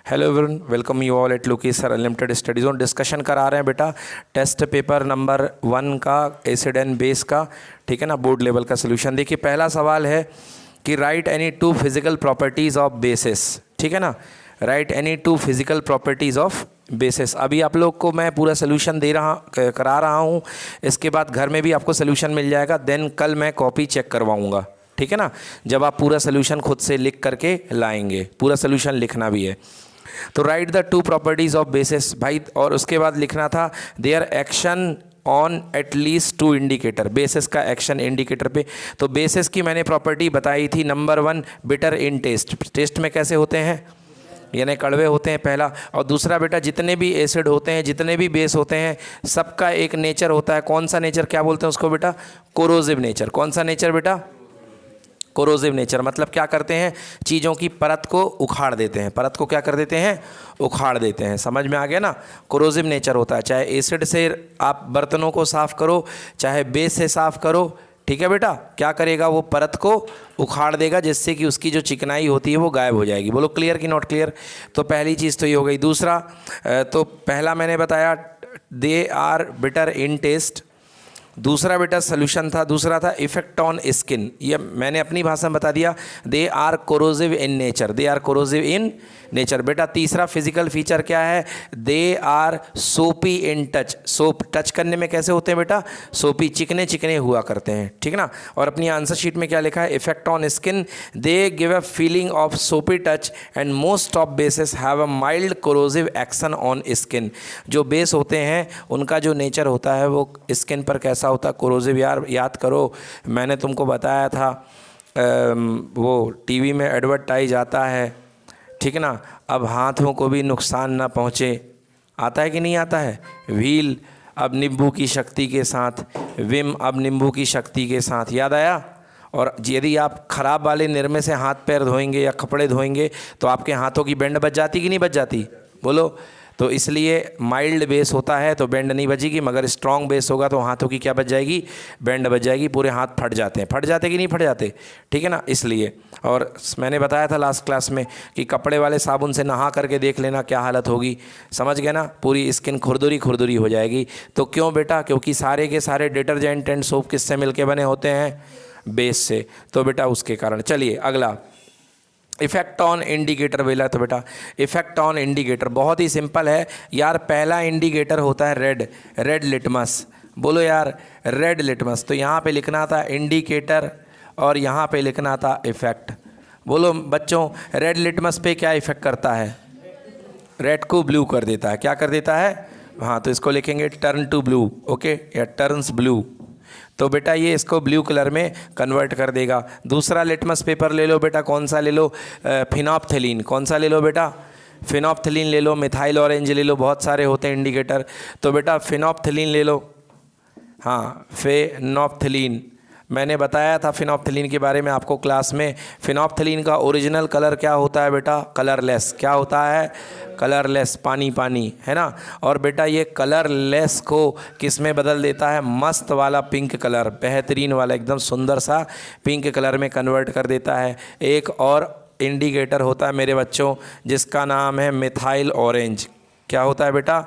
Hello everyone, welcome you all at Lucky sir unlimited study zone. Discussion करा रहे हैं बेटा टेस्ट पेपर नंबर 1 का एसिड एंड बेस का, ठीक है ना, बोर्ड लेवल का सोल्यूशन। देखिए पहला सवाल है कि right any two physical properties of basis, ठीक है ना, right any two physical properties of basis. अभी आप लोग को मैं पूरा सोल्यूशन करा रहा हूँ, इसके बाद घर में भी आपको सोल्यूशन मिल जाएगा। देन कल मैं कॉपी चेक करवाऊँगा, ठीक है ना, जब आप पूरा सोल्यूशन खुद से लिख करके लाएंगे। पूरा सोल्यूशन लिखना भी है। तो write the two properties of bases भाई, और उसके बाद लिखना था their action on at least two indicator, bases का एक्शन इंडिकेटर पे। तो बेसिस की मैंने प्रॉपर्टी बताई थी number 1 bitter in taste, taste में कैसे होते हैं, यानी कड़वे होते हैं पहला। और दूसरा बेटा जितने भी एसिड होते हैं, जितने भी बेस होते हैं, सबका एक नेचर होता है। कौन सा नेचर, क्या बोलते हैं उसको बेटा, कोरोजिव नेचर। कौन सा नेचर बेटा, कोरोजिव नेचर। मतलब क्या करते हैं, चीज़ों की परत को उखाड़ देते हैं, परत को क्या कर देते हैं, उखाड़ देते हैं। समझ में आ गया ना, कोरोजिव नेचर होता है। चाहे एसिड से आप बर्तनों को साफ़ करो, चाहे बेस से साफ़ करो, ठीक है बेटा, क्या करेगा वो परत को उखाड़ देगा, जिससे कि उसकी जो चिकनाई होती है वो गायब हो जाएगी। बोलो क्लियर कि नॉट क्लियर। तो पहली चीज़ तो ये हो गई। दूसरा, तो पहला मैंने बताया they are bitter in taste, दूसरा बेटा सोल्यूशन था, दूसरा था इफेक्ट ऑन स्किन, ये मैंने अपनी भाषा में बता दिया, they are corrosive in nature, they are corrosive in nature. बेटा तीसरा फिजिकल फीचर क्या है, दे आर सोपी इन टच, सोप टच करने में कैसे होते हैं बेटा, सोपी, चिकने चिकने हुआ करते हैं, ठीक ना। और अपनी आंसर शीट में क्या लिखा है, effect on skin, they give a feeling of soapy touch and most of bases have a mild corrosive action on skin. जो बेस होते हैं उनका जो नेचर होता है वो स्किन पर कैसा होता है, कोरोजिव। यार याद करो, मैंने तुमको बताया था वो टीवी में एडवर्टाइज आता है, ठीक है ना, अब हाथों को भी नुकसान ना पहुँचे, आता है कि नहीं आता है, व्हील अब नींबू की शक्ति के साथ, विम अब नींबू की शक्ति के साथ, याद आया। और यदि आप ख़राब वाले निरमे से हाथ पैर धोएंगे या कपड़े धोएंगे तो आपके हाथों की बेंड बच जाती कि नहीं बच जाती, बोलो। तो इसलिए माइल्ड बेस होता है तो बेंड नहीं बचेगी, मगर स्ट्रॉन्ग बेस होगा तो हाथों की क्या बच जाएगी, बेंड बच जाएगी। पूरे हाथ फट जाते हैं, फट जाते कि नहीं फट जाते, ठीक है ना, इसलिए। और मैंने बताया था लास्ट क्लास में कि कपड़े वाले साबुन से नहा करके देख लेना क्या हालत होगी, समझ गए ना, पूरी स्किन खुरदुरी खुरदुरी हो जाएगी। तो क्यों बेटा, क्योंकि सारे के सारे डिटर्जेंट एंड सोप किससे मिलके बने होते हैं, बेस से। तो बेटा उसके कारण। चलिए अगला, इफेक्ट ऑन इंडिकेटर बोला। तो बेटा इफेक्ट ऑन इंडिकेटर बहुत ही सिंपल है यार। पहला इंडिकेटर होता है रेड, रेड लिटमस, बोलो यार रेड लिटमस। तो यहाँ पे लिखना था इंडिकेटर और यहाँ पे लिखना था इफेक्ट। बोलो बच्चों, रेड लिटमस पे क्या इफेक्ट करता है, रेड को ब्लू कर देता है, क्या कर देता है, हाँ, तो इसको लिखेंगे टर्न टू ब्लू, ओके, या टर्न्स ब्लू। तो बेटा ये इसको ब्लू कलर में कन्वर्ट कर देगा। दूसरा लिटमस पेपर ले लो बेटा, कौन सा ले लो, फिनॉप्थलीन। कौन सा ले लो बेटा, फिनॉप्थलीन ले लो, मिथाइल ऑरेंज ले लो, बहुत सारे होते हैं इंडिकेटर। तो बेटा फिनॉप्थलीन ले लो, हाँ फिनॉप्थलीन। मैंने बताया था फिनॉप्थलीन के बारे में आपको क्लास में। फिनॉप्थलीन का ओरिजिनल कलर क्या होता है बेटा, कलरलेस। क्या होता है, कलरलेस, पानी पानी, है ना। और बेटा ये कलरलेस को किस में बदल देता है, मस्त वाला पिंक कलर, बेहतरीन वाला एकदम सुंदर सा पिंक कलर में कन्वर्ट कर देता है। एक और इंडिकेटर होता है मेरे बच्चों जिसका नाम है मिथाइल ऑरेंज। क्या होता है बेटा,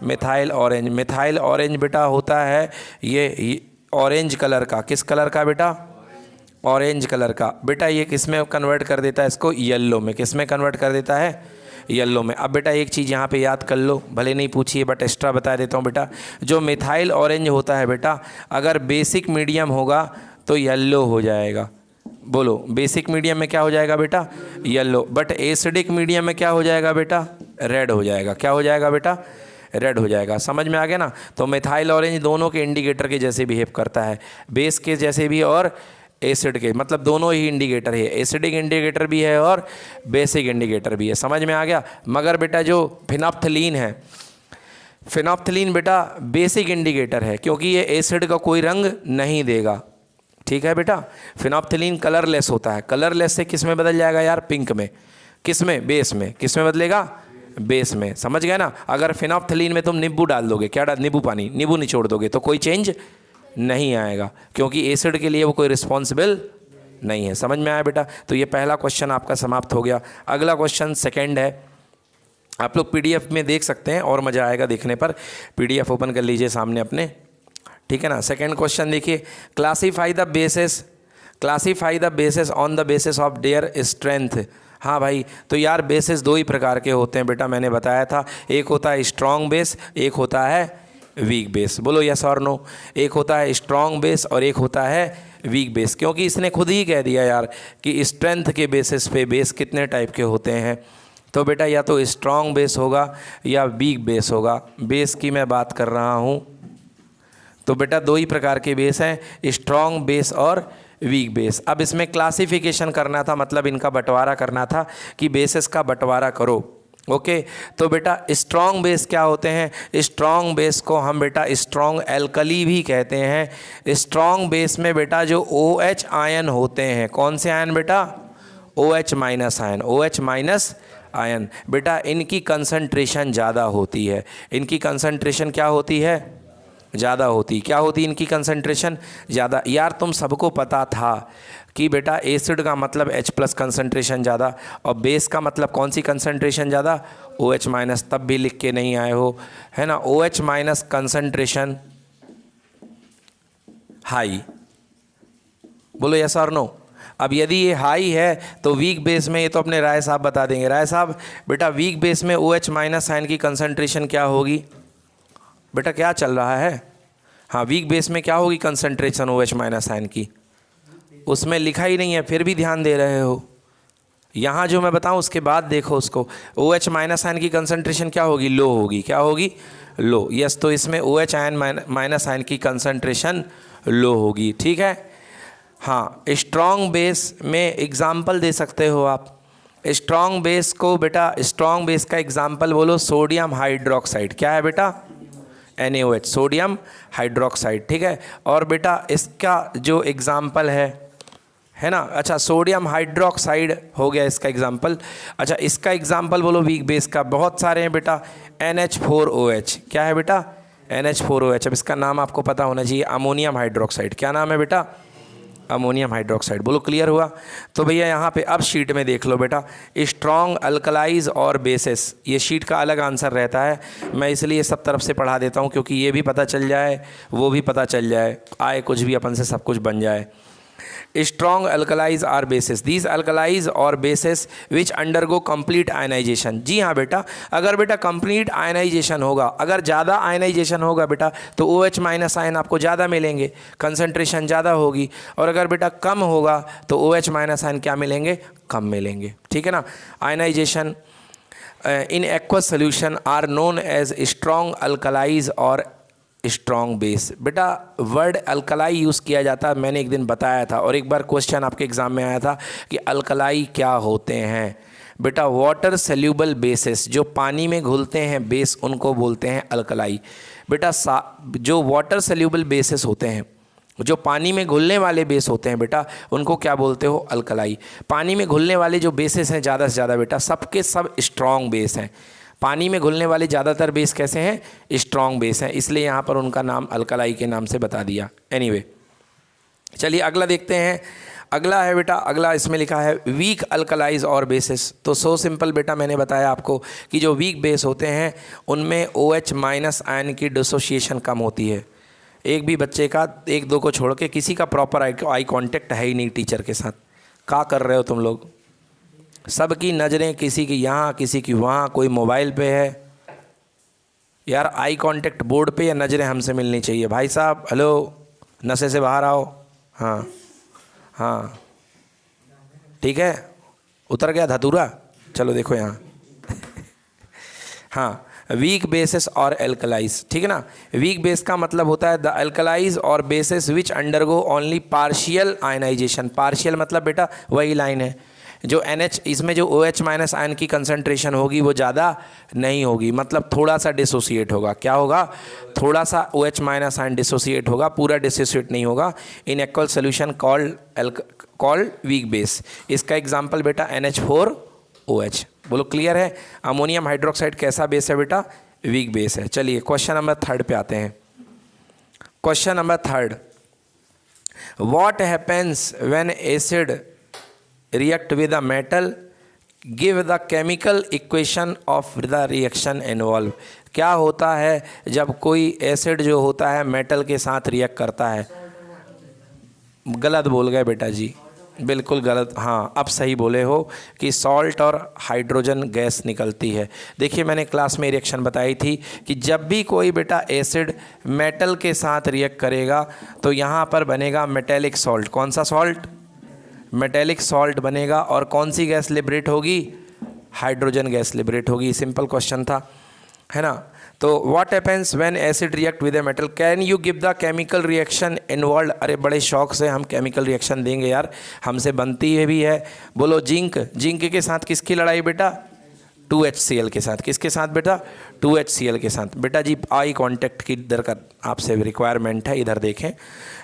मिथाइल ऑरेंज। मिथाइल ऑरेंज बेटा होता है ये ऑरेंज कलर का, किस कलर का बेटा, ऑरेंज कलर का। बेटा ये किस में कन्वर्ट कर देता है, इसको येलो में। किस में कन्वर्ट कर देता है, येलो में। अब बेटा एक चीज़ यहाँ पे याद कर लो, भले नहीं पूछिए बट एक्स्ट्रा बता देता हूँ बेटा। जो मिथाइल ऑरेंज होता है बेटा, अगर बेसिक मीडियम होगा तो येलो हो जाएगा। बोलो बेसिक मीडियम में क्या हो जाएगा बेटा, येलो। बट एसिडिक मीडियम में क्या हो जाएगा बेटा, रेड हो जाएगा। क्या हो जाएगा बेटा, रेड हो जाएगा। समझ में आ गया ना। तो मिथाइल ऑरेंज दोनों के इंडिकेटर के जैसे बिहेव करता है, बेस के जैसे भी और एसिड के, मतलब दोनों ही इंडिकेटर है, एसिडिक इंडिकेटर भी है और बेसिक इंडिकेटर भी है। समझ में आ गया। मगर बेटा जो फिनॉप्थलीन है, फिनॉप्थलीन बेटा बेसिक इंडिकेटर है क्योंकि ये एसिड का कोई रंग नहीं देगा, ठीक है बेटा। फिनॉप्थलीन कलरलेस होता है, कलरलेस से किस में बदल जाएगा यार, पिंक में। किस में, बेस में। किस में बदलेगा, बेस में। समझ गए ना। अगर फिनॉप्थलीन में तुम नींबू डाल दोगे, क्या डाल, नींबू पानी, नींबू निचोड़ दोगे तो कोई चेंज नहीं आएगा क्योंकि एसिड के लिए वो कोई रिस्पॉन्सिबल नहीं है। समझ में आया बेटा। तो ये पहला क्वेश्चन आपका समाप्त हो गया। अगला क्वेश्चन सेकंड है, आप लोग पीडीएफ में देख सकते हैं और मज़ा आएगा देखने पर। पीडीएफ ओपन कर लीजिए सामने अपने, ठीक है ना। सेकंड क्वेश्चन देखिए, classify the basis on the basis of their strength. हाँ भाई, तो यार बेसिस दो ही प्रकार के होते हैं बेटा, मैंने बताया था। एक होता है स्ट्रॉन्ग बेस, एक होता है वीक बेस। बोलो यस और नो। एक होता है स्ट्रॉन्ग बेस और एक होता है वीक बेस, क्योंकि इसने खुद ही कह दिया यार कि स्ट्रेंथ के बेसिस पे बेस कितने टाइप के होते हैं। तो बेटा या तो स्ट्रॉन्ग बेस होगा या वीक बेस होगा। बेस की मैं बात कर रहा हूँ। तो बेटा दो ही प्रकार के बेस हैं, स्ट्रॉन्ग बेस और वीक बेस। अब इसमें क्लासिफिकेशन करना था, मतलब इनका बंटवारा करना था कि बेसिस का बंटवारा करो। ओके, तो बेटा स्ट्रॉन्ग बेस क्या होते हैं? स्ट्रॉन्ग बेस को हम बेटा स्ट्रॉन्ग एल्कली भी कहते हैं। स्ट्रॉन्ग बेस में बेटा जो OH आयन होते हैं, कौन से आयन बेटा? OH minus ion. OH minus ion बेटा इनकी कंसंट्रेशन ज़्यादा होती है। इनकी कंसंट्रेशन क्या होती है? ज़्यादा होती। क्या होती इनकी कंसंट्रेशन? ज़्यादा। यार तुम सबको पता था कि बेटा एसिड का मतलब H+ कंसंट्रेशन ज़्यादा और बेस का मतलब कौन सी कंसंट्रेशन ज़्यादा? OH minus. तब भी लिख के नहीं आए हो, है ना। OH minus concentration high. बोलो यस और नो। अब यदि ये हाई है तो वीक बेस में, ये तो अपने राय साहब बता देंगे। राय साहब बेटा वीक बेस में OH माइनस आयन की कंसंट्रेशन क्या होगी? बेटा क्या चल रहा है? हाँ, वीक बेस में क्या होगी कंसंट्रेशन OH माइनस आयन की? उसमें लिखा ही नहीं है, फिर भी ध्यान दे रहे हो। यहाँ जो मैं बताऊँ उसके बाद देखो उसको। OH माइनस आयन की कंसंट्रेशन क्या होगी? लो होगी। क्या होगी? लो। यस, तो इसमें OH आयन माइनस आयन की कंसंट्रेशन लो होगी, ठीक है। हाँ, स्ट्रॉन्ग बेस में एग्जाम्पल दे सकते हो आप। स्ट्रॉन्ग बेस को बेटा, स्ट्रॉन्ग बेस का एग्जाम्पल बोलो सोडियम हाइड्रोक्साइड। क्या है बेटा? NaOH, सोडियम हाइड्रोक्साइड, ठीक है। और बेटा इसका जो एग्जाम्पल है ना, अच्छा सोडियम हाइड्रोक्साइड हो गया इसका एग्जाम्पल। अच्छा इसका एग्जाम्पल बोलो वीक बेस का। बहुत सारे हैं बेटा, NH4OH। क्या है बेटा? NH4OH। अब इसका नाम आपको पता होना चाहिए, अमोनियम हाइड्रोक्साइड। क्या नाम है बेटा? Ammonium hydroxide. बोलो क्लियर हुआ? तो भैया यहाँ पे अब शीट में देख लो बेटा, स्ट्रॉन्ग अल्कलाइज और बेसिस। ये शीट का अलग आंसर रहता है, मैं इसलिए सब तरफ से पढ़ा देता हूँ क्योंकि ये भी पता चल जाए, वो भी पता चल जाए, आए कुछ भी अपन से सब कुछ बन जाए। स्ट्रॉन्ग अल्कलाइज आर बेसिस, दीज अल्कलाइज और bases which undergo complete ionization. जी हाँ बेटा, अगर बेटा कंप्लीट आयनाइजेशन होगा, अगर ज़्यादा आयनाइजेशन होगा बेटा तो OH माइनस आयन आपको ज़्यादा मिलेंगे, कंसंट्रेशन ज़्यादा होगी। और अगर बेटा कम होगा तो OH माइनस आयन क्या मिलेंगे? कम मिलेंगे, ठीक है ना। Ionization in aqueous solution are known as strong alkalies और स्ट्रॉन्ग बेस। बेटा वर्ड अल्कलाई यूज़ किया जाता है, मैंने एक दिन बताया था, और एक बार क्वेश्चन आपके एग्जाम में आया था कि अल्कलाई क्या होते हैं। बेटा वाटर सेल्यूबल बेसिस, जो पानी में घुलते हैं बेस, उनको बोलते हैं अल्कलाई। बेटा जो वाटर सेल्यूबल बेसिस होते हैं, जो पानी में घुलने वाले बेस होते हैं बेटा, उनको क्या बोलते हो? अल्कलाई। पानी में घुलने वाले जो बेसिस हैं ज़्यादा से ज़्यादा बेटा सबके सब स्ट्रॉन्ग बेस हैं। पानी में घुलने वाले ज़्यादातर बेस कैसे हैं? स्ट्रॉन्ग बेस हैं, इसलिए यहाँ पर उनका नाम अल्कलाई के नाम से बता दिया। एनीवे, चलिए अगला देखते हैं। अगला है बेटा, अगला इसमें लिखा है वीक अल्कलाइज और बेसिस। तो सो सिंपल बेटा, मैंने बताया आपको कि जो वीक बेस होते हैं उनमें OH माइनस आयन की डिसोसिएशन कम होती है। एक भी बच्चे का, एक दो को छोड़ के, किसी का प्रॉपर आई कांटेक्ट है ही नहीं टीचर के साथ। क्या कर रहे हो तुम लोग? सबकी नज़रें किसी की यहाँ, किसी की वहाँ, कोई मोबाइल पे है। यार आई कांटेक्ट बोर्ड पे या नज़रें हमसे मिलनी चाहिए। भाई साहब हेलो, नशे से बाहर आओ। हाँ हाँ ठीक है, उतर गया धतूरा। चलो देखो यहाँ हाँ, वीक बेसिस और एल्कलाइज, ठीक है ना। वीक बेस का मतलब होता है द एल्कलाइज और bases which undergo only partial ionization. Partial मतलब बेटा वही लाइन है, जो NH, इसमें जो OH माइनस आयन की कंसंट्रेशन होगी वो ज़्यादा नहीं होगी, मतलब थोड़ा सा डिसोसिएट होगा। क्या होगा? थोड़ा सा OH माइनस आयन डिसोसिएट होगा, पूरा डिसोसिएट नहीं होगा। In aqueous solution called weak base. इसका एग्जाम्पल बेटा NH4OH। बोलो क्लियर है? अमोनियम हाइड्रोक्साइड कैसा बेस है बेटा? वीक बेस है। चलिए क्वेश्चन नंबर 3 पे आते हैं। Question number 3, what happens when acid react with a metal give the chemical equation of the reaction involve. क्या होता है जब कोई एसिड जो होता है मेटल के साथ रिएक्ट करता है? गलत बोल गए बेटा जी, बिल्कुल गलत। हाँ, अब सही बोले हो कि सॉल्ट और हाइड्रोजन गैस निकलती है। देखिए मैंने क्लास में रिएक्शन बताई थी कि जब भी कोई बेटा एसिड मेटल के साथ रिएक्ट करेगा तो यहाँ पर बनेगा मेटेलिक सॉल्ट। कौन सा सॉल्ट? मेटेलिक सॉल्ट बनेगा। और कौन सी गैस लिबरेट होगी? हाइड्रोजन गैस लिबरेट होगी। सिंपल क्वेश्चन था, है ना। तो what happens when acid react with a metal? Can you give the chemical reaction involve? अरे बड़े शौक से हम केमिकल रिएक्शन देंगे यार, हमसे बनती है भी है। बोलो जिंक। जिंक के साथ किसकी लड़ाई बेटा? 2HCl के साथ। किसके साथ बेटा? 2HCl के साथ। बेटा जी आई कांटेक्ट की इधर का आपसे रिक्वायरमेंट है, इधर देखें,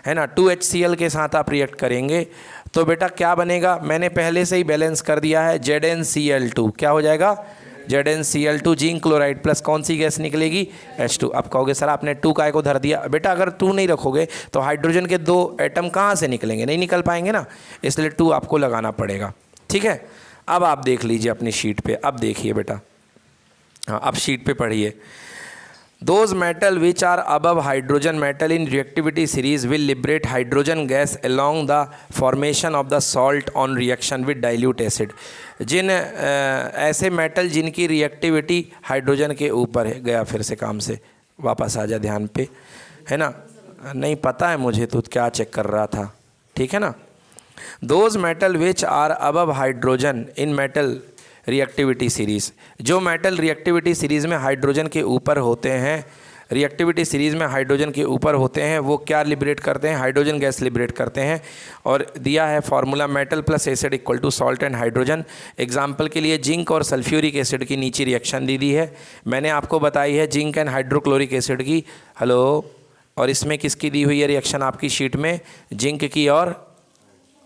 है ना। 2HCl के साथ आप रिएक्ट करेंगे तो बेटा क्या बनेगा? मैंने पहले से ही बैलेंस कर दिया है, ZnCl2। क्या हो जाएगा? ZnCl2 जिंक क्लोराइड प्लस कौन सी गैस निकलेगी? H2। अब कहोगे सर आपने 2 काय को धर दिया। बेटा अगर 2 नहीं रखोगे तो हाइड्रोजन के 2 एटम कहाँ से निकलेंगे? नहीं निकल पाएंगे ना, इसलिए 2 आपको लगाना पड़ेगा। ठीक है, अब आप देख लीजिए अपनी शीट पे। अब देखिए बेटा, हाँ अब शीट पे पढ़िए। Those metal which are above hydrogen metal in reactivity series will liberate hydrogen gas along the formation of the salt on reaction with dilute acid। जिन ऐसे मेटल जिनकी रिएक्टिविटी हाइड्रोजन के ऊपर है, गया फिर से काम से, वापस आ जा ध्यान पे, है ना। नहीं पता है मुझे तो क्या चेक कर रहा था, ठीक है ना। Those metal which are above hydrogen in metal reactivity series, जो मेटल रिएक्टिविटी सीरीज़ में हाइड्रोजन के ऊपर होते हैं, रिएक्टिविटी सीरीज़ में हाइड्रोजन के ऊपर होते हैं, वो क्या लिबरेट करते हैं? हाइड्रोजन गैस लिबरेट करते हैं। और दिया है formula metal plus acid equal to salt and hydrogen. Example के लिए जिंक और सल्फ्यूरिक एसिड की नीचे रिएक्शन दी है, मैंने आपको बताई है जिंक एंड हाइड्रोक्लोरिक एसिड की। हेलो, और इसमें किसकी दी हुई है रिएक्शन आपकी शीट में? जिंक की। और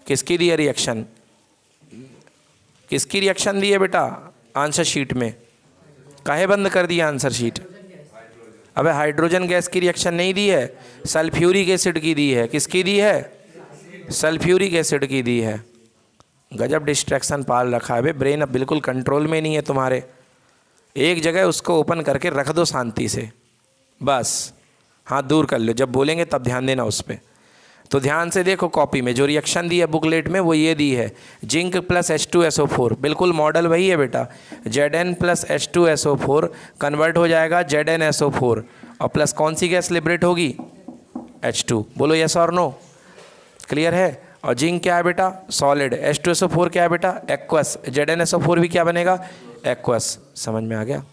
किसकी दी है रिएक्शन? किसकी रिएक्शन दी है बेटा आंसर शीट में? काहे बंद कर दिया आंसर शीट? अबे हाइड्रोजन गैस की रिएक्शन नहीं दी है, सल्फ्यूरिक एसिड की दी है। किसकी दी है? सल्फ्यूरिक एसिड की दी है। गजब डिस्ट्रैक्शन पाल रखा है बे, ब्रेन अब बिल्कुल कंट्रोल में नहीं है तुम्हारे। एक जगह उसको ओपन करके रख दो शांति से, बस हाथ दूर कर लो, जब बोलेंगे तब ध्यान देना उस पर। तो ध्यान से देखो कॉपी में जो रिएक्शन दी है बुकलेट में, वो ये दी है जिंक प्लस H2SO4, बिल्कुल मॉडल वही है बेटा। Zn प्लस H2SO4 कन्वर्ट हो जाएगा ZnSO4 और प्लस कौन सी गैस लिबरेट होगी? H2। बोलो यस और नो, क्लियर है। और जिंक क्या है बेटा? सॉलिड। H2SO4 क्या है बेटा? एक्वस। ZnSO4 भी क्या बनेगा? एक्वस। समझ में आ गया?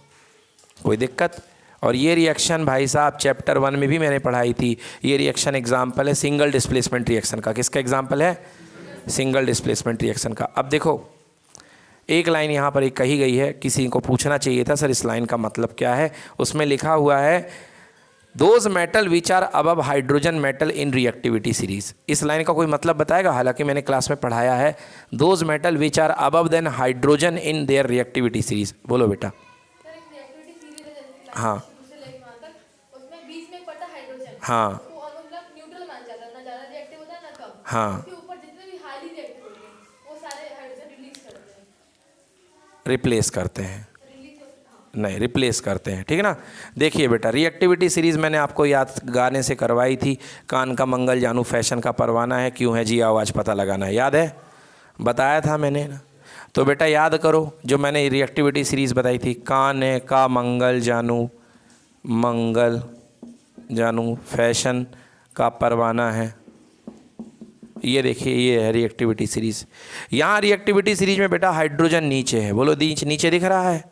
कोई दिक्कत? और ये रिएक्शन भाई साहब चैप्टर 1 में भी मैंने पढ़ाई थी। ये रिएक्शन एग्जाम्पल है सिंगल डिस्प्लेसमेंट रिएक्शन का। किसका एग्जाम्पल है? सिंगल डिस्प्लेसमेंट रिएक्शन का। अब देखो एक लाइन यहाँ पर एक कही गई है, किसी को पूछना चाहिए था सर इस लाइन का मतलब क्या है। उसमें लिखा हुआ है those metal which are above hydrogen metal in reactivity series. इस लाइन का कोई मतलब बताएगा? हालांकि मैंने क्लास में पढ़ाया है those metal which are above than hydrogen in their reactivity series. बोलो बेटा। हाँ हाँ हाँ, रिप्लेस करते हैं, नहीं रिप्लेस करते हैं, ठीक है ना। देखिए बेटा रिएक्टिविटी सीरीज़ मैंने आपको याद गाने से करवाई थी, कान का मंगल जानू फैशन का परवाना है, क्यों है जी आवाज़ पता लगाना है, याद है? बताया था मैंने ना। तो बेटा याद करो जो मैंने रिएक्टिविटी सीरीज़ बताई थी, कान का मंगल जानू फैशन का परवाना है। ये देखिए ये है रिएक्टिविटी सीरीज़। यहाँ रिएक्टिविटी सीरीज में बेटा हाइड्रोजन नीचे है, बोलो नीचे दिख रहा है।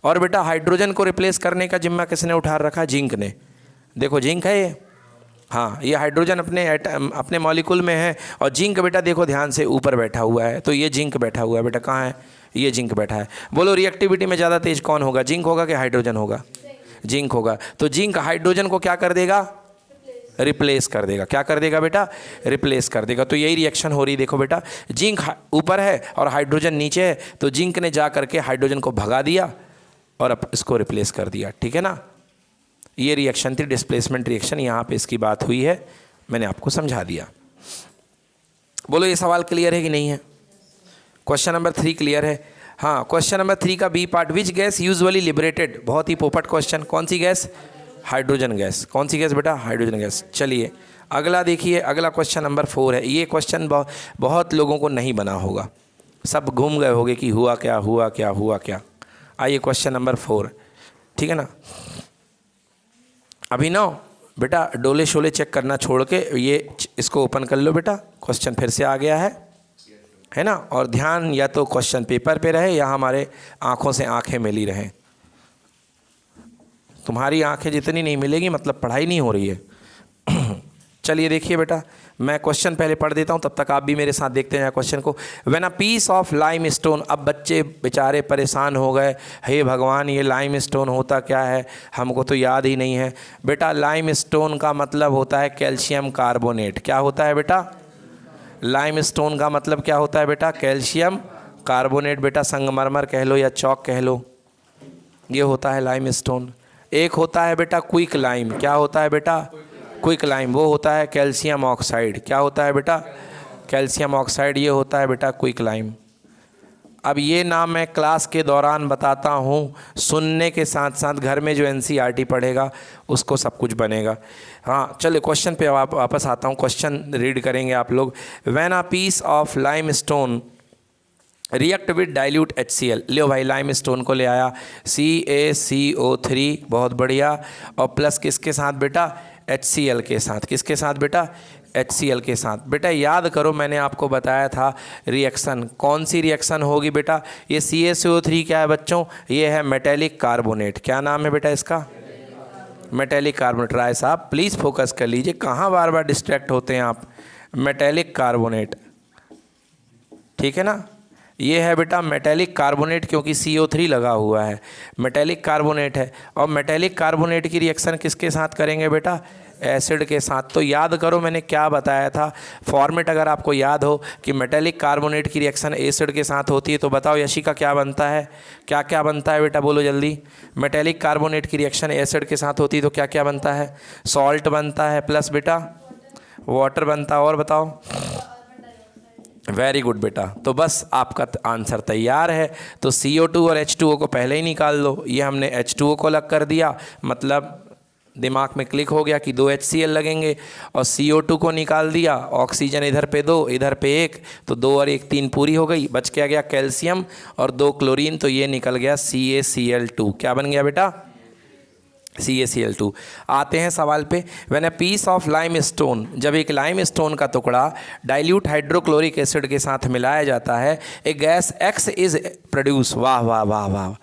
और बेटा हाइड्रोजन को रिप्लेस करने का जिम्मा किसने उठा रखा? जिंक ने। देखो जिंक है ये, हाँ ये हाइड्रोजन अपने मॉलिक्यूल में है और जिंक बेटा देखो ध्यान से ऊपर बैठा हुआ है। तो ये जिंक बैठा हुआ है बेटा, कहाँ है? ये जिंक बैठा है। बोलो रिएक्टिविटी में ज़्यादा तेज कौन होगा? जिंक होगा कि हाइड्रोजन होगा? जिंक होगा। तो जिंक हाइड्रोजन को क्या कर देगा? रिप्लेस कर देगा। क्या कर देगा बेटा? रिप्लेस कर देगा। तो यही रिएक्शन हो रही, देखो बेटा जिंक ऊपर है और हाइड्रोजन नीचे है, तो जिंक ने जा करके हाइड्रोजन को भगा दिया और अब इसको रिप्लेस कर दिया, ठीक है ना। ये रिएक्शन थी डिस्प्लेसमेंट रिएक्शन, यहाँ पे इसकी बात हुई है, मैंने आपको समझा दिया। बोलो ये सवाल क्लियर है कि नहीं है? क्वेश्चन नंबर 3 क्लियर है? हाँ, क्वेश्चन नंबर 3 का B part, which gas usually liberated, बहुत ही पोपट क्वेश्चन, कौन सी गैस? Hydrogen gas. कौन सी गैस बेटा? Hydrogen gas. चलिए अगला देखिए, अगला क्वेश्चन नंबर 4 है। ये क्वेश्चन बहुत लोगों को नहीं बना होगा, सब घूम गए होंगे कि हुआ क्या हुआ क्या हुआ क्या। आइए क्वेश्चन नंबर 4, ठीक है ना। अभी ना बेटा डोले शोले चेक करना छोड़ के ये इसको ओपन कर लो बेटा, क्वेश्चन फिर से आ गया है ना। और ध्यान या तो क्वेश्चन पेपर पे रहे या हमारे आँखों से आँखें मिली रहें। तुम्हारी आँखें जितनी नहीं मिलेगी मतलब पढ़ाई नहीं हो रही है। चलिए देखिए बेटा, मैं क्वेश्चन पहले पढ़ देता हूँ, तब तक आप भी मेरे साथ देखते हैं क्वेश्चन को। When a piece of limestone, अब बच्चे बेचारे परेशान हो गए, हे भगवान ये लाइम स्टोन होता क्या है, हमको तो याद ही नहीं है। बेटा लाइम स्टोन का मतलब होता है कैल्शियम कार्बोनेट। क्या होता है बेटा? लाइम स्टोन का मतलब क्या होता है बेटा? Calcium carbonate. बेटा संगमरमर कह लो या चौक कह लो, ये होता है लाइम स्टोन। एक होता है बेटा क्विक लाइम। क्या होता है बेटा? क्विक लाइम, वो होता है कैल्शियम ऑक्साइड। क्या होता है बेटा? कैल्शियम ऑक्साइड, ये होता है बेटा क्विक लाइम। अब ये नाम मैं क्लास के दौरान बताता हूँ, सुनने के साथ साथ घर में जो एनसीईआरटी पढ़ेगा उसको सब कुछ बनेगा। हाँ चलिए क्वेश्चन पे वापस आता हूँ, क्वेश्चन रीड करेंगे आप लोग। When a piece of limestone react with dilute HCl, लो भाई लाइम स्टोन को ले आया, CaCO3, बहुत बढ़िया, और प्लस किसके साथ बेटा? HCl के साथ। किसके साथ बेटा? HCl के साथ। बेटा याद करो मैंने आपको बताया था रिएक्शन, कौन सी रिएक्शन होगी बेटा? ये CaCO3 क्या है बच्चों? ये है मेटेलिक कार्बोनेट। क्या नाम है बेटा इसका? Metallic carbonate. राय साहब प्लीज़ फोकस कर लीजिए, कहाँ बार बार डिस्ट्रैक्ट होते हैं आप। मेटेलिक कार्बोनेट, ठीक है ना। ये है बेटा मेटेलिक कार्बोनेट, क्योंकि CO3 लगा हुआ है, मेटेलिक कार्बोनेट है। और मेटेलिक कार्बोनेट की रिएक्शन किसके साथ करेंगे बेटा? एसिड के साथ। तो याद करो मैंने क्या बताया था, फॉर्मेट अगर आपको याद हो कि मेटेलिक कार्बोनेट की रिएक्शन एसिड के साथ होती है, तो बताओ यशिका क्या बनता है? क्या क्या बनता है बेटा, बोलो जल्दी। मेटेलिक कार्बोनेट की रिएक्शन एसिड के साथ होती है तो क्या क्या बनता है? सॉल्ट बनता है, प्लस बेटा वाटर बनता है, और बताओ। वेरी गुड बेटा, तो बस आपका आंसर तैयार है। तो CO2 और H2O को पहले ही निकाल लो। ये हमने H2O को अलग कर दिया, मतलब दिमाग में क्लिक हो गया कि 2 HCl लगेंगे, और CO2 को निकाल दिया, ऑक्सीजन इधर पे 2 इधर पे 1, तो 2 और 1 3 पूरी हो गई, बच क्या गया? कैल्शियम और 2 क्लोरीन, तो ये निकल गया CaCl2। क्या बन गया बेटा? CaCl2। आते हैं सवाल पे। When a piece of limestone, जब एक लाइम स्टोन का टुकड़ा डाइल्यूट हाइड्रोक्लोरिक एसिड के साथ मिलाया जाता है, ए गैस X इज प्रोड्यूस। वाह वाह वाह वाह,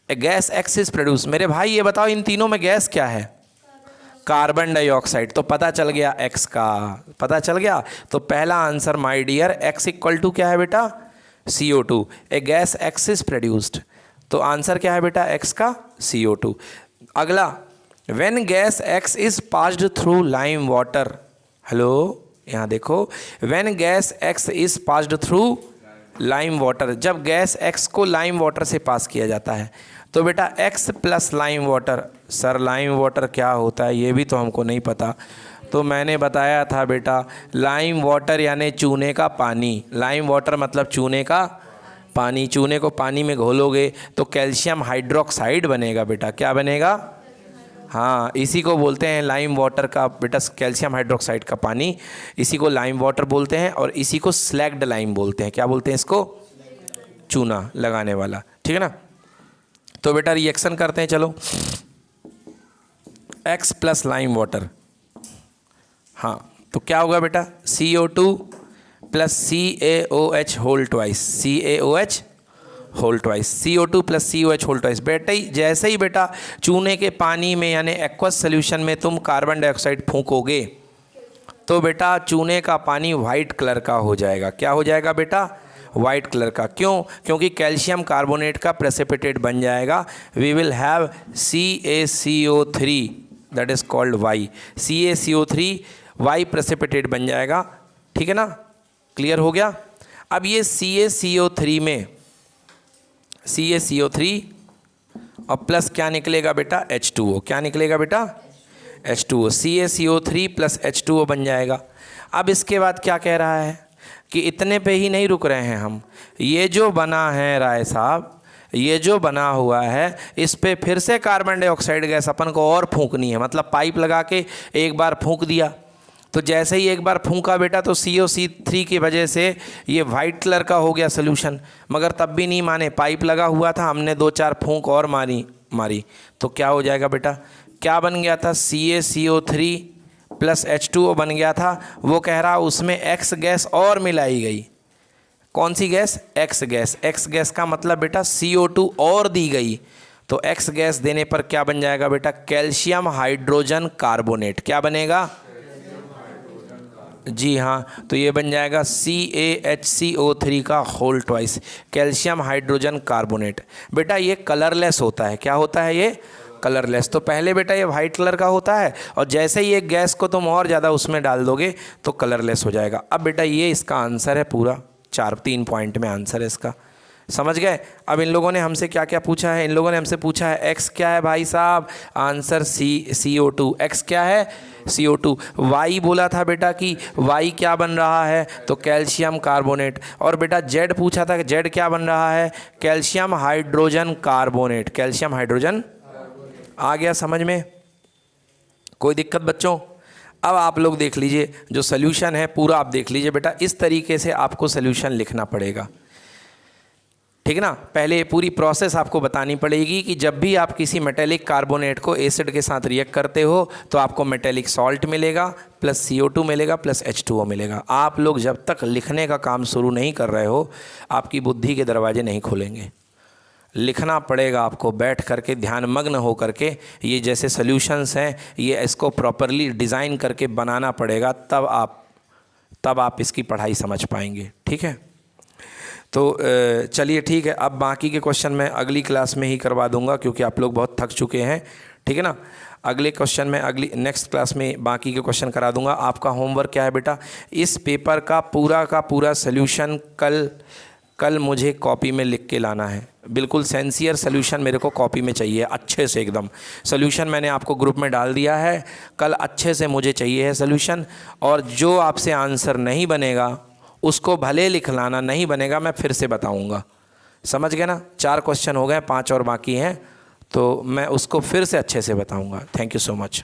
ए गैस X इज प्रोड्यूस। मेरे भाई ये बताओ इन तीनों में गैस क्या है? Carbon dioxide. तो पता चल गया X का, पता चल गया। तो पहला answer my dear, X equal to क्या है बेटा? CO2। A gas X is produced, तो आंसर क्या है बेटा? X का CO2। अगला, when gas X is passed through lime water. Hello यहाँ देखो, when gas X is passed through lime water, जब गैस X को लाइम वाटर से पास किया जाता है, तो बेटा X plus lime water. Sir lime water क्या होता है ये भी तो हमको नहीं पता, तो मैंने बताया था बेटा लाइम वाटर यानी चूने का पानी। लाइम वाटर मतलब चूने का पानी। चूने को पानी में घोलोगे तो कैल्शियम हाइड्रोक्साइड बनेगा बेटा। क्या बनेगा? हाँ, इसी को बोलते हैं लाइम वाटर का बेटा, कैल्शियम हाइड्रोक्साइड का पानी, इसी को लाइम वाटर बोलते हैं, और इसी को स्लैग्ड लाइम बोलते हैं। क्या बोलते हैं इसको? चूना लगाने वाला, ठीक है ना। तो बेटा रिएक्शन करते हैं, चलो। X प्लस लाइम वाटर, हाँ तो क्या होगा बेटा? CO2 plus CaOH whole twice, CaOH whole twice, CO2 plus COH whole twice. बेटा जैसे ही बेटा चूने के पानी में यानी एक्वस सोल्यूशन में तुम कार्बन डाइऑक्साइड फूंकोगे, तो बेटा चूने का पानी वाइट कलर का हो जाएगा। क्या हो जाएगा बेटा? वाइट कलर का। क्यों? क्योंकि कैल्शियम कार्बोनेट का प्रेसिपिटेट बन जाएगा। We will have CaCO3 that is called Y। CaCO3 Y precipitate बन जाएगा, ठीक है ना। क्लियर हो गया। अब ये CaCO3 में CaCO3 और प्लस क्या निकलेगा बेटा? H2O। क्या निकलेगा बेटा? H2O। CaCO3 प्लस H2O बन जाएगा। अब इसके बाद क्या कह रहा है? कि इतने पे ही नहीं रुक रहे हैं हम, ये जो बना है राय साहब, ये जो बना हुआ है इस पे फिर से कार्बन डाइऑक्साइड गैस अपन को और फूंकनी है। मतलब पाइप लगा के एक बार फूंक दिया, तो जैसे ही एक बार फूंका बेटा तो CO3 की वजह से ये वाइट कलर का हो गया सोल्यूशन। मगर तब भी नहीं माने, पाइप लगा हुआ था, हमने 2-4 फूंक और मारी तो क्या हो जाएगा बेटा, क्या बन गया था, CaCO3 प्लस H2O बन गया था। वो कह रहा उसमें X गैस और मिलाई गई। कौन सी gas, X gas. X gas का मतलब बेटा CO2 और दी गई, तो X गैस देने पर क्या बन जाएगा बेटा, कैल्शियम हाइड्रोजन कार्बोनेट। क्या बनेगा, जी हाँ, तो ये बन जाएगा CaHCO3 का whole twice, calcium hydrogen carbonate. बेटा ये कलरलेस होता है, क्या होता है ये, कलरलेस। तो पहले बेटा ये वाइट कलर का होता है और जैसे ही एक गैस को तुम और ज़्यादा उसमें डाल दोगे तो कलरलेस हो जाएगा। अब बेटा ये इसका आंसर है, पूरा 3 पॉइंट में आंसर है इसका, समझ गए। अब इन लोगों ने हमसे क्या क्या पूछा है, इन लोगों ने हमसे पूछा है एक्स क्या है भाई साहब, आंसर CO2। एक्स क्या है, CO2। वाई बोला था बेटा कि वाई क्या बन रहा है, तो कैल्शियम कार्बोनेट। और बेटा जेड पूछा था कि जेड क्या बन रहा है, calcium hydrogen carbonate, calcium hydrogen. आ गया समझ में, कोई दिक्कत बच्चों। अब आप लोग देख लीजिए जो सोल्यूशन है पूरा आप देख लीजिए बेटा, इस तरीके से आपको सोल्यूशन लिखना पड़ेगा, ठीक है ना। पहले पूरी प्रोसेस आपको बतानी पड़ेगी कि जब भी आप किसी मेटेलिक कार्बोनेट को एसिड के साथ रिएक्ट करते हो तो आपको मेटेलिक सॉल्ट मिलेगा प्लस CO2 मिलेगा प्लस H2O मिलेगा। आप लोग जब तक लिखने का काम शुरू नहीं कर रहे हो आपकी बुद्धि के दरवाजे नहीं खुलेंगे। लिखना पड़ेगा आपको, बैठ करके ध्यान मग्न हो करके, ये जैसे सॉल्यूशंस हैं ये इसको प्रॉपरली डिज़ाइन करके बनाना पड़ेगा, तब आप इसकी पढ़ाई समझ पाएंगे, ठीक है। तो चलिए ठीक है, अब बाकी के क्वेश्चन मैं अगली क्लास में ही करवा दूंगा क्योंकि आप लोग बहुत थक चुके हैं, ठीक है ना। अगले क्वेश्चन में अगली नेक्स्ट क्लास में बाकी के क्वेश्चन करा दूंगा। आपका होमवर्क क्या है बेटा, इस पेपर का पूरा सल्यूशन कल मुझे कॉपी में लिख के लाना है। बिल्कुल सेंसियर सल्यूशन मेरे को कॉपी में चाहिए, अच्छे से एकदम। सल्यूशन मैंने आपको ग्रुप में डाल दिया है, कल अच्छे से मुझे चाहिए है सल्यूशन। और जो आपसे आंसर नहीं बनेगा उसको भले लिख लाना, नहीं बनेगा मैं फिर से बताऊंगा, समझ गए ना। 4 क्वेश्चन हो गए, 5 और बाकी हैं, तो मैं उसको फिर से अच्छे से बताऊंगा। Thank you so much.